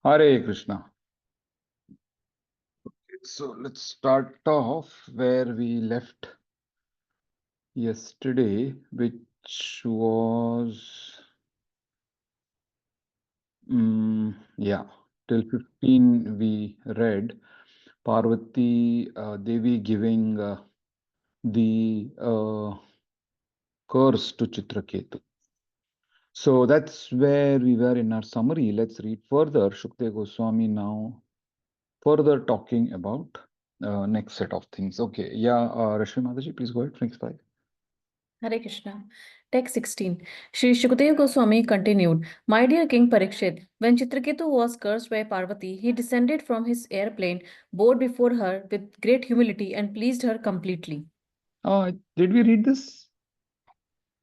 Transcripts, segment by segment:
Hare Krishna. So let's start off where we left yesterday, which was, yeah, till 15 we read Parvati Devi giving the curse to Chitraketu. So that's where we were in our summary. Let's read further. Shukdev Goswami now further talking about next set of things. Okay, yeah, Rashmi Mataji, please go ahead, next slide. Hare Krishna. Text 16. Shri Shukadeva Goswami continued, My dear King Parikshit, when Chitraketu was cursed by Parvati, he descended from his airplane, bowed before her with great humility and pleased her completely. Did we read this?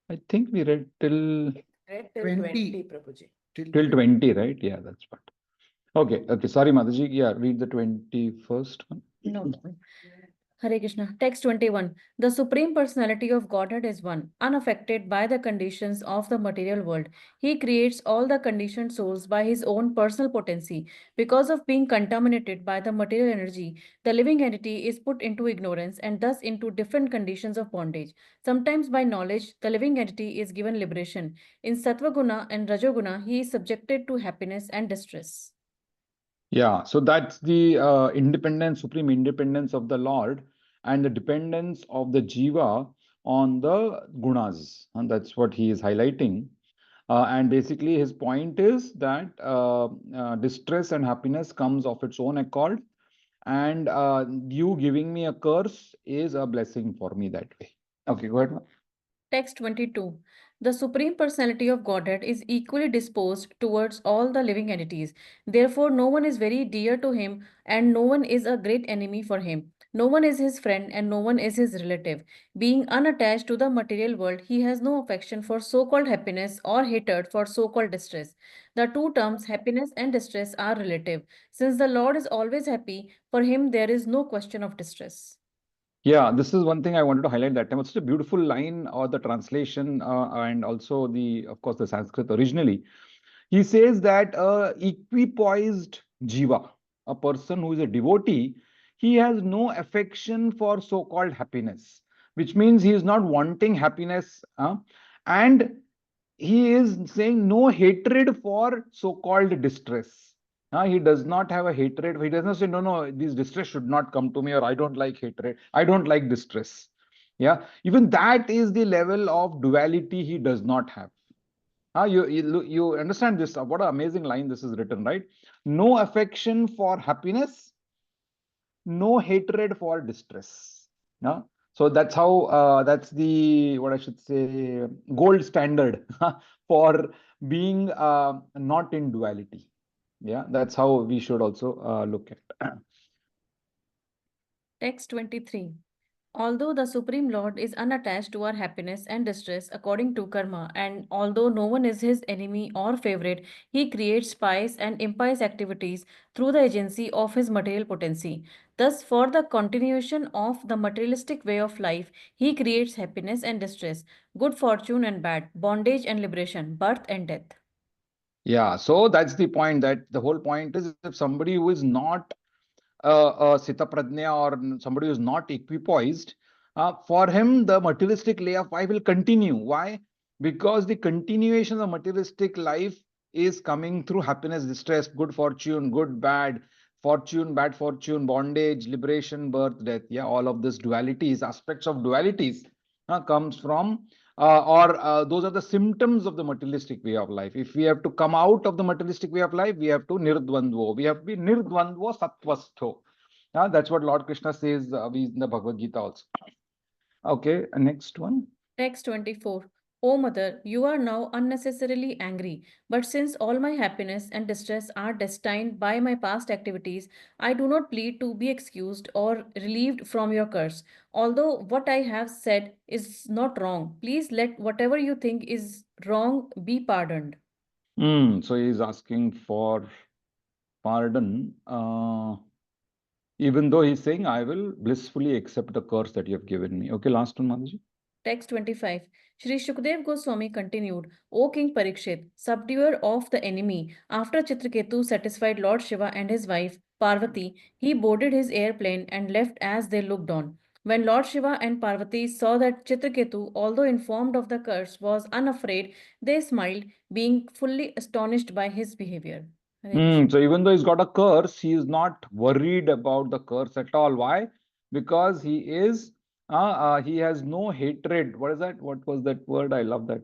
I think we read till Read 20, Prabhuji. till 20, right? Yeah, that's what. Okay. Sorry, Mataji. Yeah, read the 21st one. No. Hare Krishna. Text 21. The Supreme Personality of Godhead is one, unaffected by the conditions of the material world. He creates all the conditioned souls by his own personal potency. Because of being contaminated by the material energy, the living entity is put into ignorance and thus into different conditions of bondage. Sometimes by knowledge, the living entity is given liberation. In Sattva-guna and Rajoguna, he is subjected to happiness and distress. Yeah, so that's the independence, supreme independence of the Lord and the dependence of the Jiva on the gunas. And that's what he is highlighting. And basically, his point is that distress and happiness comes of its own accord, and you giving me a curse is a blessing for me that way. Okay, go ahead. Text 22. The Supreme Personality of Godhead is equally disposed towards all the living entities. Therefore, no one is very dear to him, and no one is a great enemy for him. No one is his friend, and no one is his relative. Being unattached to the material world, he has no affection for so called happiness or hatred for so called distress. The two terms, happiness and distress, are relative. Since the Lord is always happy, for him there is no question of distress. Yeah, this is one thing I wanted to highlight that time. It's such a beautiful line or the translation and also of course, the Sanskrit originally. He says that equipoised jiva, a person who is a devotee, he has no affection for so-called happiness, which means he is not wanting happiness, and he is saying no hatred for so-called distress. He does not have a hatred. He does not say, no, this distress should not come to me, or I don't like hatred. I don't like distress. Yeah, even that is the level of duality he does not have. You understand this? What an amazing line this is written, right? No affection for happiness, no hatred for distress. So that's how that's the what I should say gold standard for being not in duality. Yeah, that's how we should also look at. Text 23. Although the Supreme Lord is unattached to our happiness and distress according to karma, and although no one is his enemy or favorite, he creates pious and impious activities through the agency of his material potency. Thus, for the continuation of the materialistic way of life, he creates happiness and distress, good fortune and bad, bondage and liberation, birth and death. Yeah, so that's the point. That the whole point is if somebody who is not Sita Pradnya or somebody who is not equipoised, for him, the materialistic lay of life will continue. Why? Because the continuation of materialistic life is coming through happiness, distress, good fortune, good, bad, fortune, bad fortune, bondage, liberation, birth, death. Yeah, all of this dualities, aspects of dualities comes from or those are the symptoms of the materialistic way of life. If we have to come out of the materialistic way of life, we have to nirdvandvo. We have to be nirdvandvo sattvastho. That's what Lord Krishna says in the Bhagavad Gita also. Okay, next one. Text 24. O mother, you are now unnecessarily angry, but since all my happiness and distress are destined by my past activities, I do not plead to be excused or relieved from your curse. Although what I have said is not wrong, please let whatever you think is wrong be pardoned. So he is asking for pardon, even though he's saying, I will blissfully accept the curse that you have given me. Okay, last one, Mataji. Text 25. Shri Shukdev Goswami continued, O King Parikshit, subduer of the enemy, after Chitraketu satisfied Lord Shiva and his wife, Parvati, he boarded his airplane and left as they looked on. When Lord Shiva and Parvati saw that Chitraketu, although informed of the curse, was unafraid, they smiled, being fully astonished by his behavior. Hare Krishna. So even though he's got a curse, he is not worried about the curse at all. Why? Because he has no hatred. What is that? What was that word? I love that.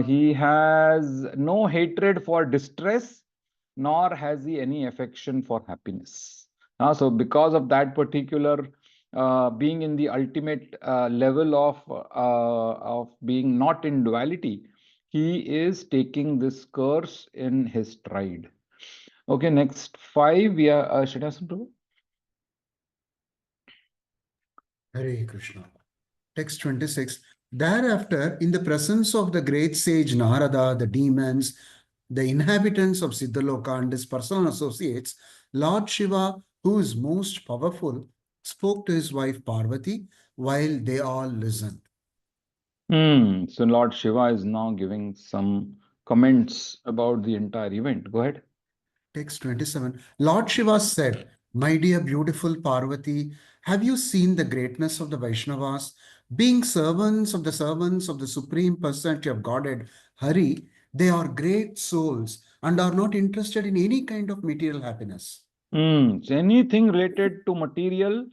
He has no hatred for distress, nor has he any affection for happiness. So because of that particular being in the ultimate level of being not in duality, he is taking this curse in his stride. Okay, next 5, we are Srinivasan Prabhu. Hare Krishna. Text 26. Thereafter, in the presence of the great sage Narada, the demons, the inhabitants of Siddhaloka and his personal associates, Lord Shiva, who is most powerful, spoke to his wife Parvati while they all listened. So Lord Shiva is now giving some comments about the entire event. Go ahead. Text 27. Lord Shiva said, My dear beautiful Parvati, have you seen the greatness of the Vaishnavas? Being servants of the Supreme Personality of Godhead, Hari, they are great souls and are not interested in any kind of material happiness. So anything related to material,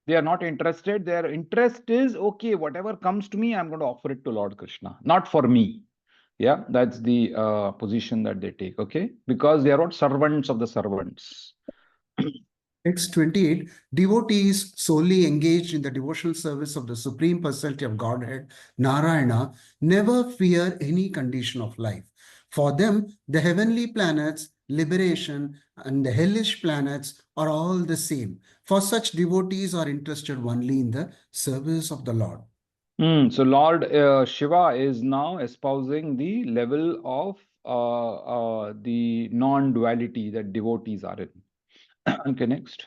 they are not interested. Their interest is, okay, whatever comes to me, I'm going to offer it to Lord Krishna, not for me. Yeah, that's the position that they take, okay? Because they are not servants of the servants. Text 28. Devotees solely engaged in the devotional service of the Supreme Personality of Godhead, Narayana, never fear any condition of life. For them, the heavenly planets, liberation, and the hellish planets are all the same. For such devotees are interested only in the service of the Lord. So Lord Shiva is now espousing the level of the non-duality that devotees are in. Okay, next.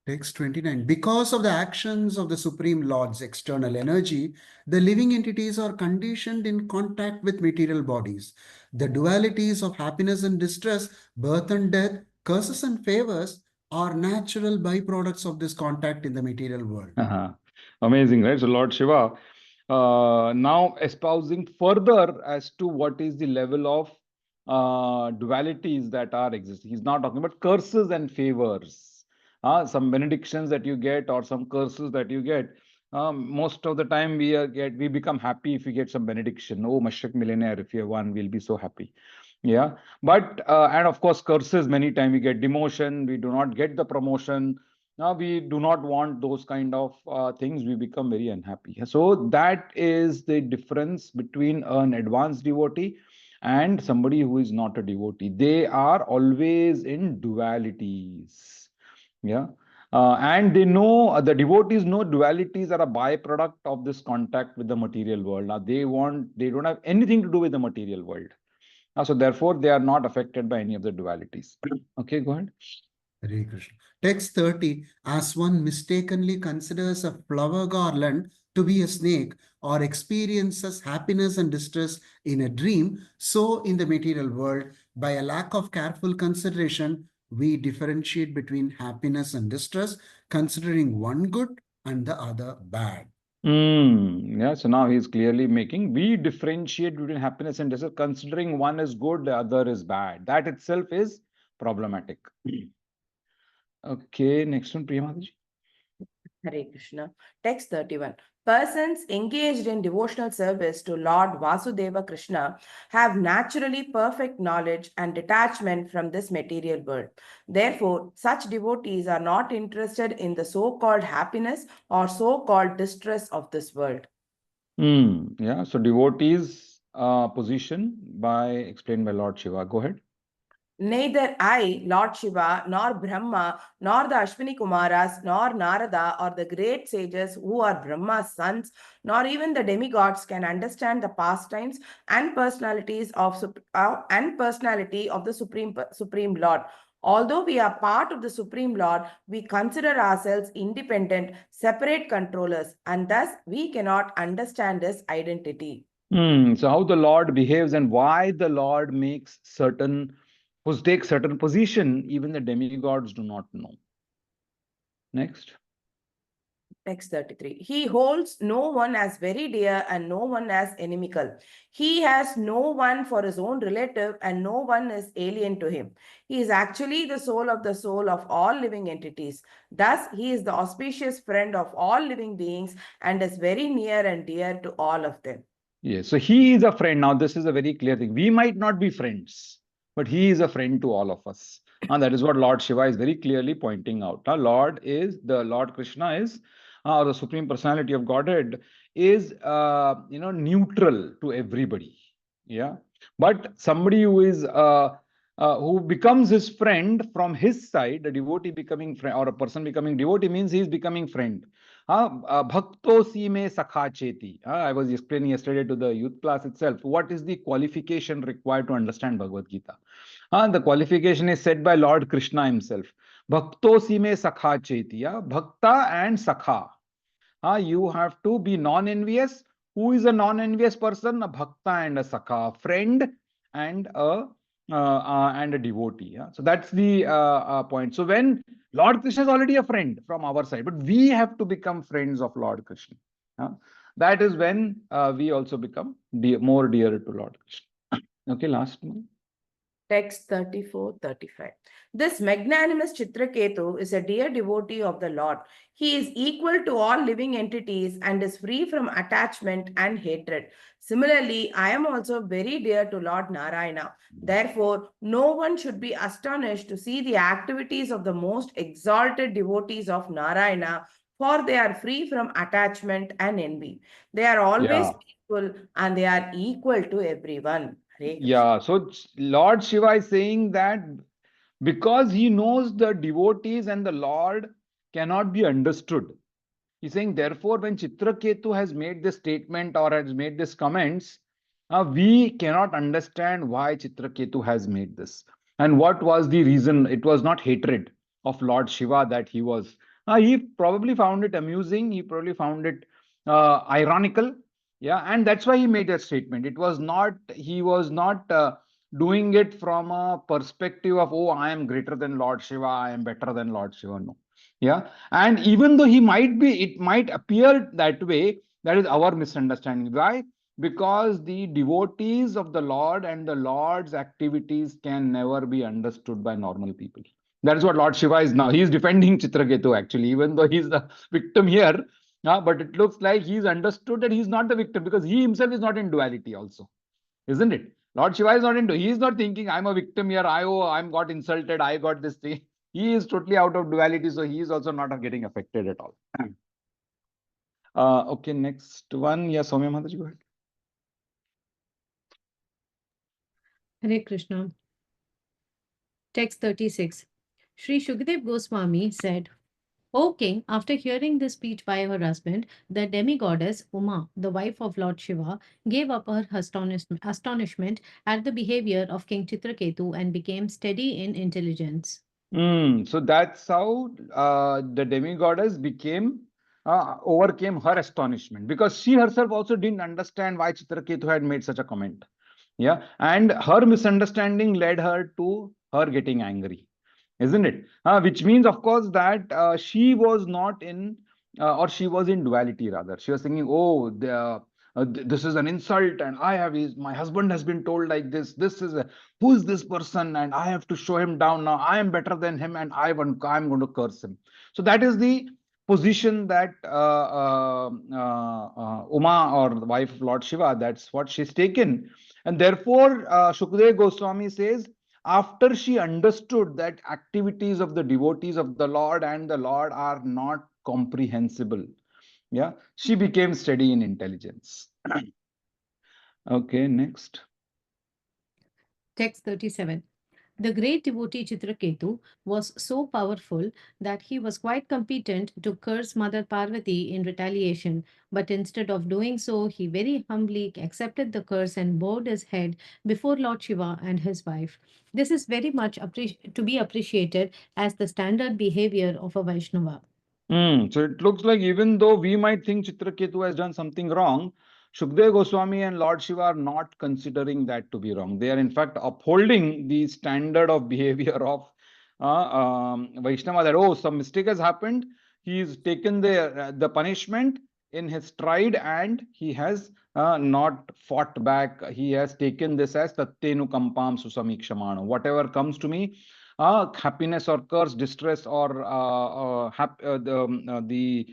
Text 29. Because of the actions of the Supreme Lord's external energy, the living entities are conditioned in contact with material bodies. The dualities of happiness and distress, birth and death, curses and favors are natural byproducts of this contact in the material world. Amazing, right? So Lord Shiva now espousing further as to what is the level of dualities that are existing. He's not talking about curses and favors. Some benedictions that you get or some curses that you get. Most of the time we become happy if we get some benediction. Oh, Mashrak millionaire, if you have one, we'll be so happy. Yeah, but and of course curses, many times we get demotion, we do not get the promotion. Now we do not want those kind of things, we become very unhappy. So that is the difference between an advanced devotee and somebody who is not a devotee. They are always in dualities. Yeah. And they know, the devotees know dualities are a byproduct of this contact with the material world. Now they don't have anything to do with the material world. So therefore, they are not affected by any of the dualities. Okay, go ahead. Hare Krishna. Text 30. As one mistakenly considers a flower garland to be a snake or experiences happiness and distress in a dream, so in the material world, by a lack of careful consideration, we differentiate between happiness and distress, considering one good and the other bad. Yeah, so now he's clearly making, we differentiate between happiness and distress, considering one is good, the other is bad. That itself is problematic. Okay, next one, Priya Mataji. Hare Krishna. Text 31. Persons engaged in devotional service to Lord Vasudeva Krishna have naturally perfect knowledge and detachment from this material world. Therefore, such devotees are not interested in the so-called happiness or so-called distress of this world. Yeah, so devotees position explained by Lord Shiva. Go ahead. Neither I, Lord Shiva, nor Brahma, nor the Ashwini Kumaras, nor Narada, or the great sages who are Brahma's sons, nor even the demigods can understand the pastimes and personality of the Supreme Lord. Although we are part of the Supreme Lord, we consider ourselves independent, separate controllers, and thus we cannot understand his identity. So how the Lord behaves and why the Lord makes certain, takes certain position, even the demigods do not know. Next. Text 33. He holds no one as very dear and no one as inimical. He has no one for his own relative and no one is alien to him. He is actually the soul of all living entities. Thus, he is the auspicious friend of all living beings and is very near and dear to all of them. Yes, so he is a friend. Now, this is a very clear thing. We might not be friends, but he is a friend to all of us. And that is what Lord Shiva is very clearly pointing out. Now, Lord Krishna is, or the Supreme Personality of Godhead is, neutral to everybody. Yeah. But somebody who is, who becomes his friend from his side, a devotee becoming friend, or a person becoming devotee means he is becoming friend. Bhaktosi me sakha cheti. I was explaining yesterday to the youth class itself. What is the qualification required to understand Bhagavad Gita? The qualification is said by Lord Krishna himself. Bhaktosi me sakha cheti. Bhakta and sakha. You have to be non-envious. Who is a non-envious person? A bhakta and a sakha, friend and a devotee. So that's the point. So when Lord Krishna is already a friend from our side, but we have to become friends of Lord Krishna. That is when we also become more dear to Lord Krishna. Okay, last one. Text 34-35. This magnanimous Chitraketu is a dear devotee of the Lord. He is equal to all living entities and is free from attachment and hatred. Similarly, I am also very dear to Lord Narayana. Therefore, no one should be astonished to see the activities of the most exalted devotees of Narayana, for they are free from attachment and envy. They are always peaceful and they are equal to everyone. Hare Krishna. Yeah, so Lord Shiva is saying that because he knows the devotees and the Lord cannot be understood. He's saying, therefore, when Chitraketu has made this statement or has made this comments, we cannot understand why Chitraketu has made this. And what was the reason? It was not hatred of Lord Shiva that he was. He probably found it amusing. He probably found it ironical. Yeah, and that's why he made that statement. He was not doing it from a perspective of, oh, I am greater than Lord Shiva, I am better than Lord Shiva. No. Yeah, and even though it might appear that way, that is our misunderstanding. Why? Because the devotees of the Lord and the Lord's activities can never be understood by normal people. That is what Lord Shiva is now. He is defending Chitraketu actually, even though he's the victim here. But it looks like he's understood that he's not the victim because he himself is not in duality also, isn't it? Lord Shiva is not into. He is not thinking I'm a victim here. I'm got insulted. I got this thing. He is totally out of duality, so he is also not getting affected at all. Okay, next one. Yeah, Soumya Mataji, go ahead. Hare Krishna. Text 36. Sri Shukdev Goswami said, O king, after hearing this speech by her husband, the demigoddess Uma, the wife of Lord Shiva, gave up her astonishment at the behavior of King Chitraketu and became steady in intelligence. So that's how the demigoddess overcame her astonishment, because she herself also didn't understand why Chitraketu had made such a comment. Yeah, and her misunderstanding led her to her getting angry, isn't it? Which means, of course, that she was not in, or she was in duality rather. She was thinking, oh, this is an insult, and my husband has been told like this. Who is this person? And I have to show him down now. I am better than him, and I'm going to curse him. So that is the position that Uma, or the wife of Lord Shiva, that's what she's taken. And therefore, Shukdev Goswami says, after she understood that activities of the devotees of the Lord and the Lord are not comprehensible, yeah, she became steady in intelligence. Okay, next. Text 37. The great devotee Chitraketu was so powerful that he was quite competent to curse Mother Parvati in retaliation, but instead of doing so, he very humbly accepted the curse and bowed his head before Lord Shiva and his wife. This is very much to be appreciated as the standard behavior of a Vaishnava. So it looks like even though we might think Chitraketu has done something wrong, Shukdev Goswami and Lord Shiva are not considering that to be wrong. They are in fact upholding the standard of behavior of Vaishnava, that, oh, some mistake has happened. He's taken the punishment in his stride and he has not fought back. He has taken this as Tattenu Kampam Susamikshamano. Whatever comes to me, happiness or curse, distress or the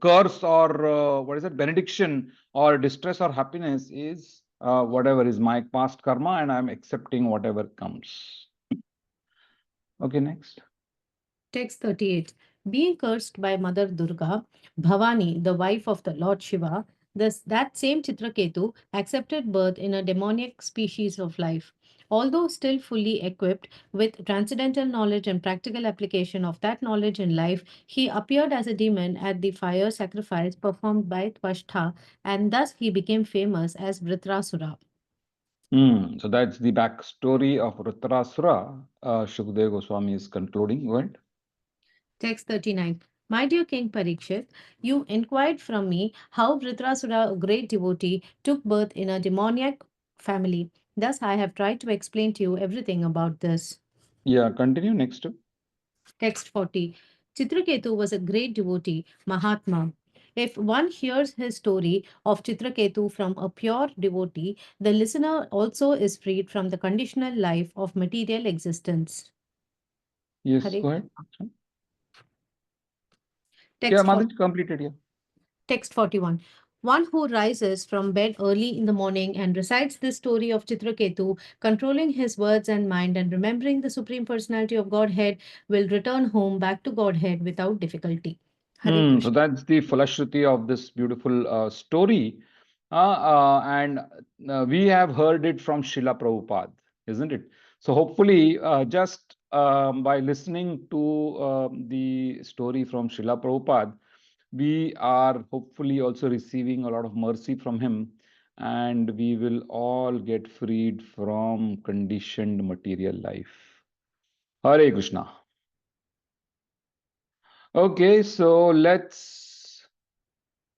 curse or what is it, benediction or distress or happiness is whatever is my past karma, and I'm accepting whatever comes. Okay, next. Text 38. Being cursed by Mother Durga, Bhavani, the wife of the Lord Shiva, that same Chitraketu accepted birth in a demoniac species of life. Although still fully equipped with transcendental knowledge and practical application of that knowledge in life, he appeared as a demon at the fire sacrifice performed by Tvashtha, and thus he became famous as Vritrasura. So that's the backstory of Vritrasura. Shukdev Goswami is concluding. Go ahead. Text 39. My dear King Parikshit, you inquired from me how Vritrasura, a great devotee, took birth in a demoniac family. Thus, I have tried to explain to you everything about this. Yeah, continue next. Text 40. Chitraketu was a great devotee, Mahatma. If one hears his story of Chitraketu from a pure devotee, the listener also is freed from the conditional life of material existence. Yes, Hare go ahead. Yeah, Text 40. Madhuri completed. Yeah. Text 41. One who rises from bed early in the morning and recites this story of Chitraketu, controlling his words and mind and remembering the Supreme Personality of Godhead, will return home back to Godhead without difficulty. Hare So Krishna. that's the Falashruti of this beautiful story. And we have heard it from Srila Prabhupada, isn't it? So hopefully, just by listening to the story from Srila Prabhupada, we are hopefully also receiving a lot of mercy from him, and we will all get freed from conditioned material life. Hare Krishna. Okay, so let's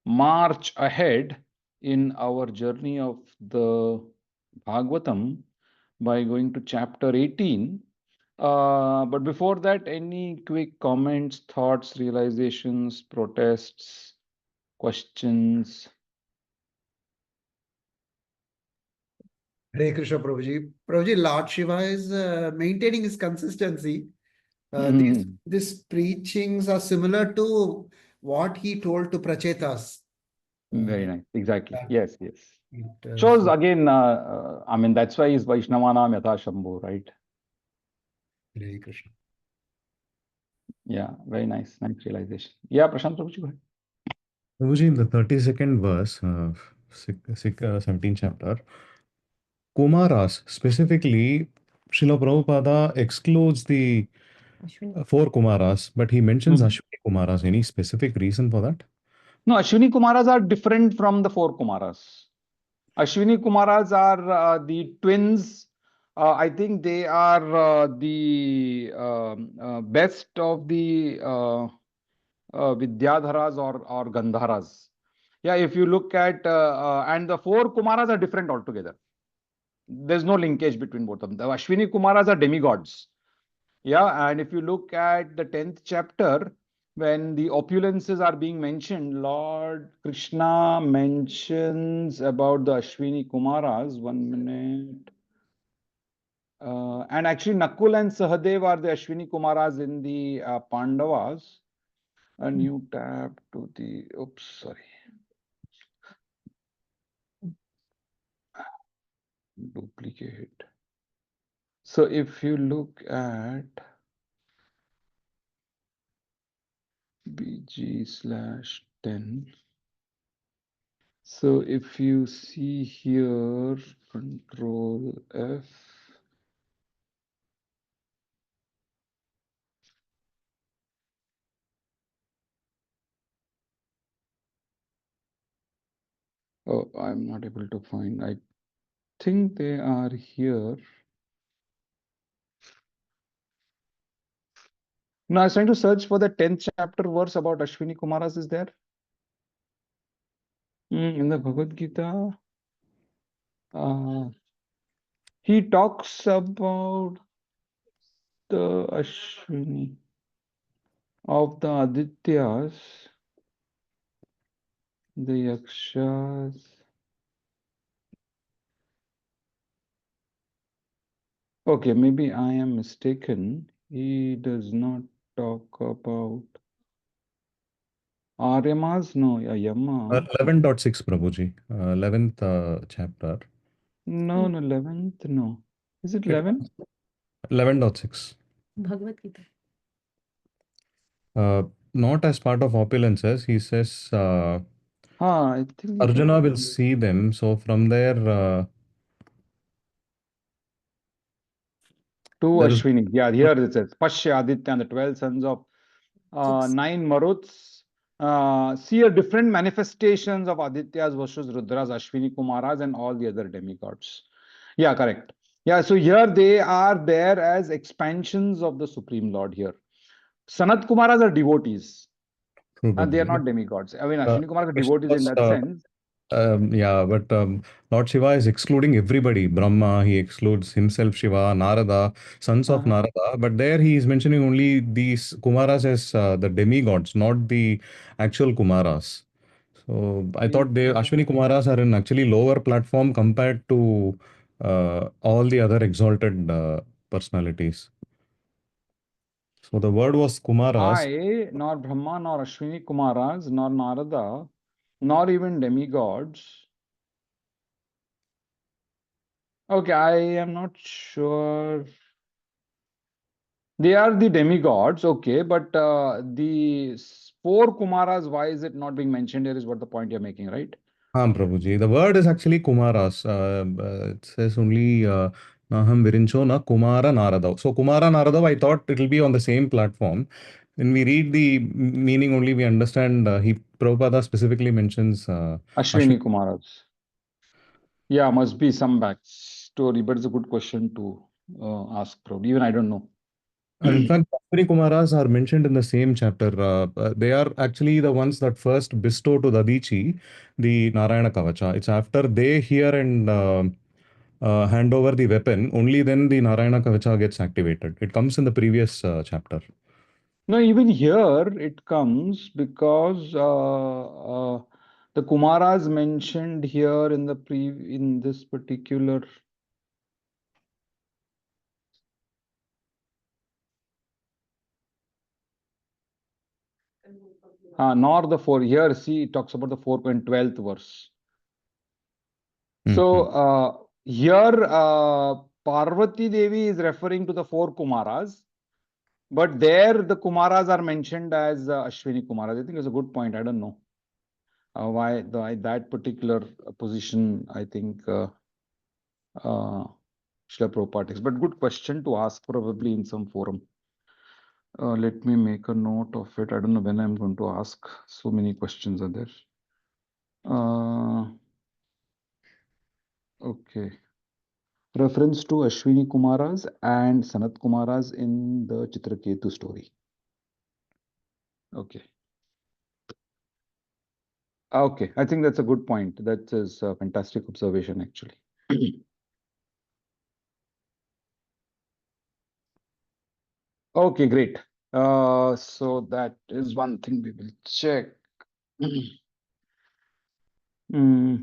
march ahead in our journey of the Bhagavatam by going to chapter 18. But before that, any quick comments, thoughts, realizations, protests, questions? Hare Krishna, Prabhuji. Prabhuji, Lord Shiva is maintaining his consistency. These preachings are similar to what he told to Prachetas. Very nice. Exactly. Yeah. Yes, yes. It, Shows so- again, I mean, that's why he's Vaishnavanam Yatha Shambhu, right? Hare Krishna. Yeah, very nice. Nice realization. Yeah, Prashant Prabhuji, go ahead. Prabhuji, in the 32nd verse, 17th chapter, Kumaras, specifically, Srila Prabhupada excludes the Ashwini. 4 Kumaras, but he mentions Mhm. Ashwini Kumaras. Any specific reason for that? No, Ashwini Kumaras are different from the 4 Kumaras. Ashwini Kumaras are the twins. I think they are the best of the Vidyadharas or Gandharas. Yeah, if you look at, and the 4 Kumaras are different altogether. There's no linkage between both of them. The Ashwini Kumaras are demigods. Yeah, and if you look at the 10th chapter, when the opulences are being mentioned, Lord Krishna mentions about the Ashwini Kumaras. 1 minute. And actually, Nakul and Sahadev are the Ashwini Kumaras in the Pandavas. A new tab to the, oops, sorry. Duplicate. So if you look at BG/10. So if you see here, Control F. Oh, I'm not able to find. I think they are here. No, I was trying to search for the 10th chapter verse about Ashwini Kumaras. Is there? In the Bhagavad Gita, he talks about the Ashwini of the Adityas, the Yakshas. Okay, maybe I am mistaken. He does not talk about Aryamas, no, Yama. 11.6, Prabhuji. 11th chapter. No, 11th, no. Is it It 11? 11.6. Bhagavad Gita. Not as part of opulences. He says I think it Arjuna will is see them. So from there, two there is Ashwini. Yeah, here it says Pashya, Aditya, and the 12 sons of Oops. 9 Maruts. See a different manifestations of Adityas versus Rudras, Ashwini Kumaras, and all the other demigods. Yeah, correct. Yeah, so here they are there as expansions of the Supreme Lord here. Sanat Kumaras are devotees, true, and they are Prabhuji. not demigods. I mean, Uh, Ashwini Kumaras are question devotees in was, that sense. yeah, but Lord Shiva is excluding everybody. Brahma, he excludes himself, Shiva, Narada, sons of Narada. But there he is mentioning only these Kumaras as the demigods, not the actual Kumaras. So I thought they Ashwini Kumaras are in actually lower platform compared to all the other exalted personalities. So the word was Kumaras. I, nor Brahma, nor Ashwini Kumaras, nor Narada, nor even demigods. Okay, I am not sure. They are the demigods, okay, but the 4 Kumaras, why is it not being mentioned here is what the point you're making, right? Prabhuji. The word is actually Kumaras. It says only Naham Virincho na Kumara Narada. So Kumara Narada, I thought it will be on the same platform. When we read the meaning only, we understand Prabhupada specifically mentions Ashwini Kumaras. Yeah, must be some backstory, but it's a good question to ask, probably. Even I don't know. And in fact, Ashwini Kumaras are mentioned in the same chapter. They are actually the ones that first bestow to Dadichi the Narayana Kavacha. It's after they hear and hand over the weapon, only then the Narayana Kavacha gets activated. It comes in the previous chapter. No, even here it comes because the Kumaras mentioned here in the in this particular. Nor the 4. Here, see, it talks about the 4th and 12th verse. So here Parvati Devi is referring to the 4 Kumaras, but there the Kumaras are mentioned as Ashwini Kumaras. I think it's a good point. I don't know why that particular position. I think Srila Prabhupada takes, but good question to ask probably in some forum. Let me make a note of it. I don't know when I'm going to ask. So many questions are there. Okay. Reference to Ashwini Kumaras and Sanat Kumaras in the Chitraketu story. Okay. Okay, I think that's a good point. That is a fantastic observation, actually. Okay, great. So that is one thing we will check.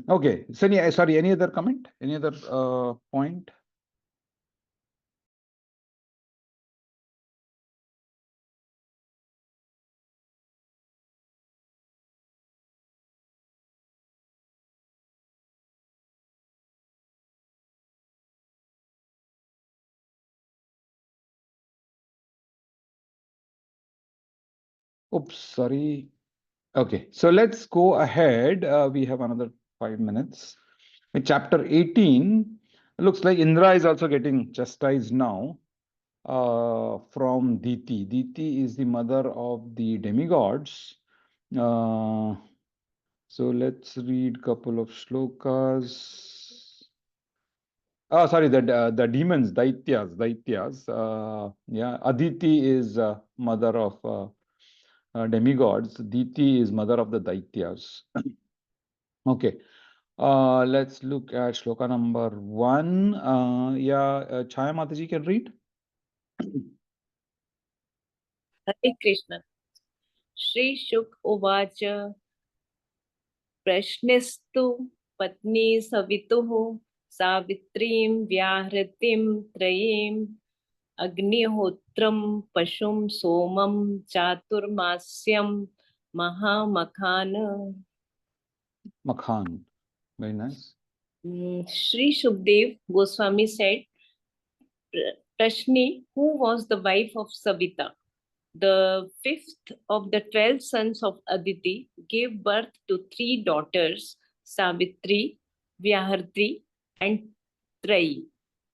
Okay. So, sorry, any other comment? Any other point? Oops, sorry. Okay, so let's go ahead. We have another 5 minutes. In chapter 18, it looks like Indra is also getting chastised now from Diti. Diti is the mother of the demigods. So let's read couple of shlokas. Oh, sorry, the demons, Daityas. Yeah, Aditi is mother of demigods. Diti is mother of the Daityas. Okay. Let's look at shloka number 1. Chaya Mataji can read. Hare Krishna. Shri Shuk Uvacha Prashnistu Patni Savituhu Savitrim Vyahritim Trayim Agnihotram Pashum Somam Chaturmasyam Mahamakhana. Makhan. Very nice. Shri Shukdev Goswami said, Prashni, who was the wife of Savita, the fifth of the 12 sons of Aditi, gave birth to 3 daughters, Savitri, Vyaharti, and Trayi.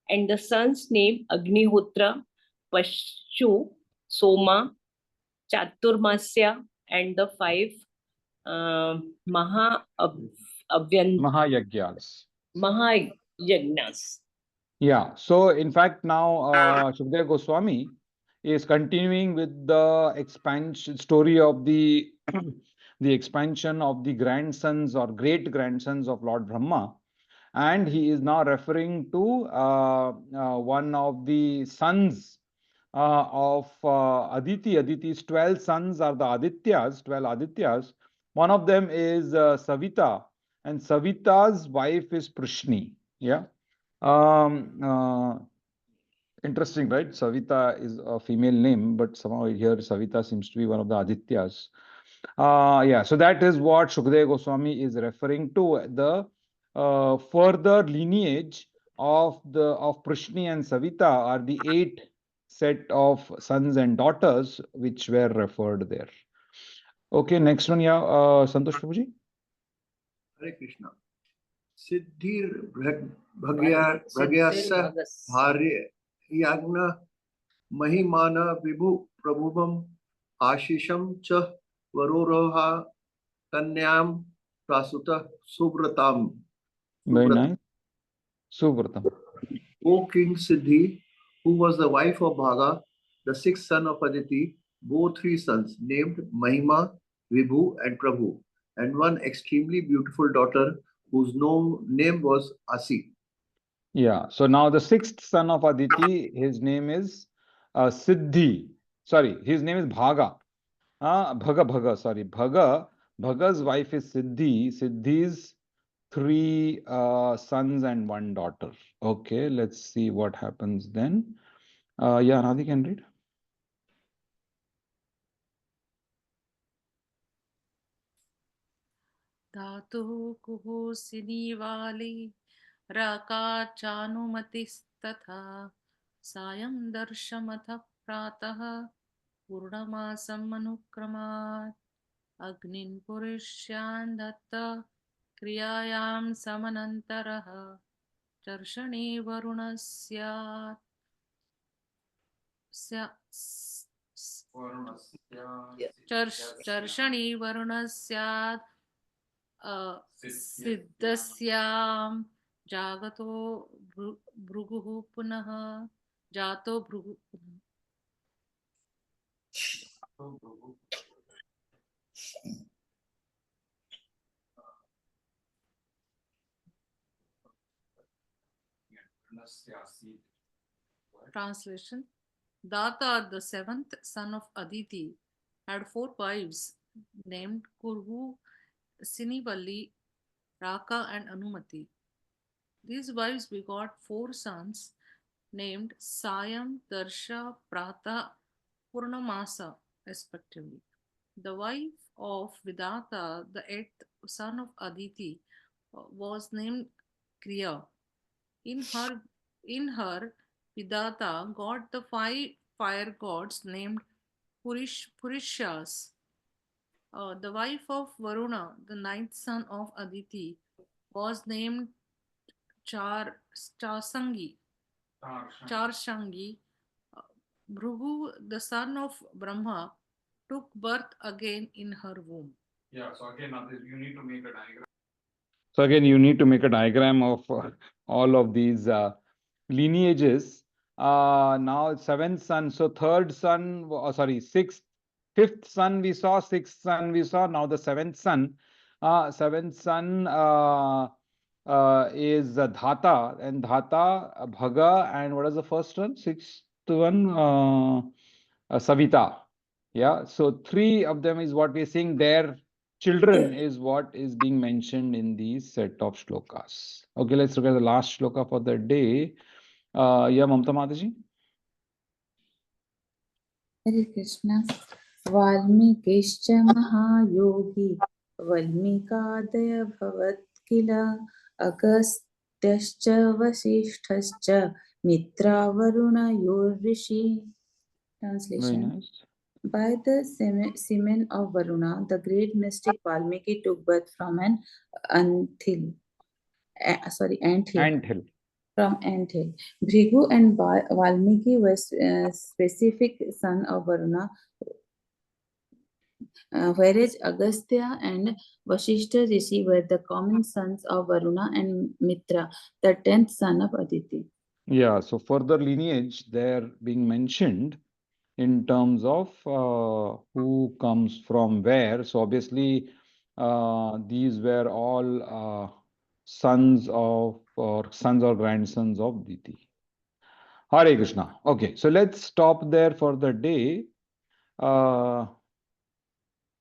And the sons named Agnihotra, Pashu, Soma, Chaturmasya, and the 5 Mahayagyas. Mahayagnas. Yeah. So in fact, now Shukdev Goswami is continuing with the expansion story of the the expansion of the grandsons or great grandsons of Lord Brahma, and he is now referring to one of the sons of Aditi. Aditi's 12 sons are the Adityas, 12 Adityas. One of them is Savita, and Savita's wife is Prishni. Yeah. Interesting, right? Savita is a female name, but somehow here Savita seems to be one of the Adityas. Yeah, so that is what Shukdev Goswami is referring to, the further lineage of Prishni and Savita are the 8 set of sons and daughters which were referred there. Okay, next one, yeah, Santosh Prabhuji. Hare Krishna. Siddhir Bhagyasa Bharya Yagna Mahimana Vibhu Prabhuvam Ashisham Cha Varoroha Kanyam Prasuta Subratam. Very nice. Subratam. O King Siddhi, who was the wife of Bhaga, the 6th son of Aditi, bore 3 sons named Mahima, Vibhu, and Prabhu, and one extremely beautiful daughter whose name was Asi. Yeah, so now the 6th son of Aditi, his name is Siddhi. Sorry, his name is Bhaga. Bhaga, sorry. Bhaga's wife is Siddhi. Siddhi's 3 sons and 1 daughter. Okay, let's see what happens then. Yeah, Radhi can read. धातुः कुहुः सिनीवाली राका चानुमतिस्तथा सायं दर्शमथ प्रातः पूर्णमासम् अनुक्रमात् अग्निं पुरुष्यान् दत्त क्रियायां समनन्तरः चर्षणे वरुणस्यात् चर्षणे वरुणस्यात् सिद्धस्यां जागतो भृगुः पुनः जातो भृगुः Translation. Data, the 7th son of Aditi, had 4 wives named Kurhu, Sinivalli, Raka, and Anumati. These wives begot 4 sons named Sayam, Darsha, Prata, Purnamasa, respectively. The wife of Vidata, the 8th son of Aditi, was named Kriya. In her, Vidata got the 5 fire gods named Purishas. The wife of Varuna, the 9th son of Aditi, was named Charshangi. Bhrigu, the son of Brahma, took birth again in her womb. Yeah, so again, you need to make a diagram. So again, you need to make a diagram of all of these lineages. Now 7th son, so 3rd son, sorry, 5th son we saw, 6th son we saw, now the 7th son. Seventh son is Dhata, and Dhata, Bhaga, and what is the first one? Sixth one, Savita. Yeah, so three of them is what we are seeing. Their children is what is being mentioned in these set of shlokas. Okay, let's look at the last shloka for the day. Yeah, Mamta Mataji. Hare Krishna. वाल्मीकिश्च महायोगी वल्मीकादय भवत् किल अगस्त्यश्च वसिष्ठश्च मित्रावरुणयोर्ऋषि. Very Translation. nice. By the semen of Varuna, the great mystic Valmiki took birth from an anthill. Anthill. From anthill. Bhrigu and Valmiki were specific son of Varuna, whereas Agastya and Vashishta Rishi were the common sons of Varuna and Mitra, the 10th son of Aditi. Yeah, so further lineage they're being mentioned in terms of who comes from where. So obviously, these were all sons of or grandsons of Diti. Hare Krishna. Okay, so let's stop there for the day.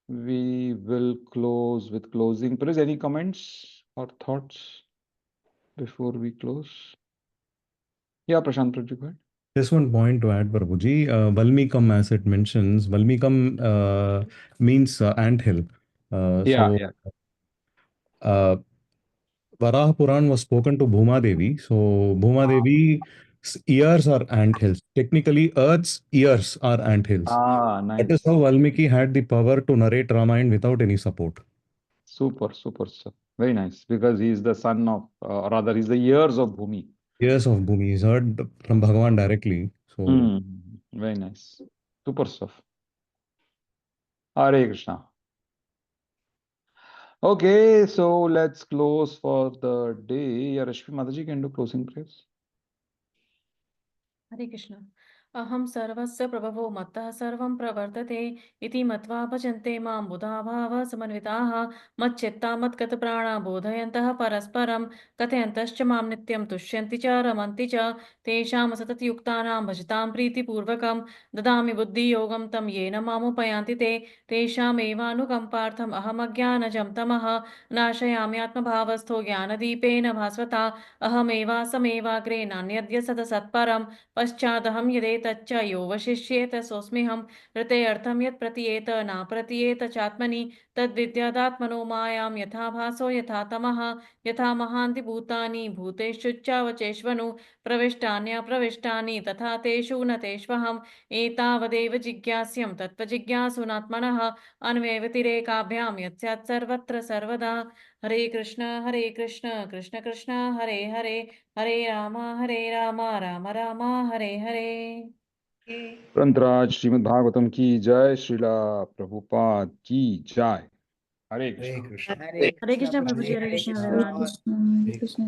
We will close with closing. Please, any comments or thoughts before we close? Yeah, Prashant, go ahead. Just one point to add, Prabhuji. Valmikam, as it mentions, Valmikam means anthill. Yeah. Varaha Puran was spoken to Bhuma Devi. So Bhuma Devi's ears are anthills. Technically, Earth's ears are anthills. Nice. That is how Valmiki had the power to narrate Ramayana without any support. Super, sir. Very nice. Because he is the son of, or rather, he's the ears of Bhumi. Ears of Bhumi. He's heard from Bhagavan directly. So Very nice. Super stuff. Hare Krishna. Okay, so let's close for the day. Rashmi Mataji can do closing prayers. हरे कृष्ण अहं सर्वस्य प्रभवो मत्तः सर्वं प्रवर्तते इति मत्वा भजन्ते मां बुधाभावः समन्विताः मच्चित्ता मत्गतप्राणा बोधयन्तः परस्परं कथयन्तश्च मां नित्यं तुष्यन्ति च रमन्ति च तेषां सततयुक्तानां भजतां प्रीतिपूर्वकं ददामि बुद्धियोगं तं येन मामुपयान्ति ते तेषामेवानुकम्पार्थम् अहमज्ञानजं तमः नाशयामि आत्मभावस्थो ज्ञानदीपेन भास्वता अहमेवासमेवाग्रे नान्यद्य सत्परं पश्चादहं यदेतच्च यो वशिष्येत सोऽस्म्यहं ऋतेऽर्थं यत् प्रतीयेत न प्रतीयेत चात्मनि तद्विद्यादात्मनो मायां यथा भासो यथा तमः यथा महान्ति भूतानि भूतेषुच्चावचेष्वनु प्रविष्टान्यप्रविष्टानि तथा तेषु न तेष्वहम् एतावदेव जिज्ञास्यं तत्त्वजिज्ञासुनात्मनः अन्वयव्यतिरेकाभ्यां यत् स्यात् सर्वत्र सर्वदा हरे कृष्ण कृष्ण कृष्ण हरे हरे हरे राम राम राम हरे हरे ग्रंथराज श्रीमद् भागवतम की जय, श्रीला प्रभुपाद की जय। हरे कृष्ण। Hare Krishna. हरे कृष्ण प्रभु जी हरे Krishna Hare Krishna, Hare Krishna.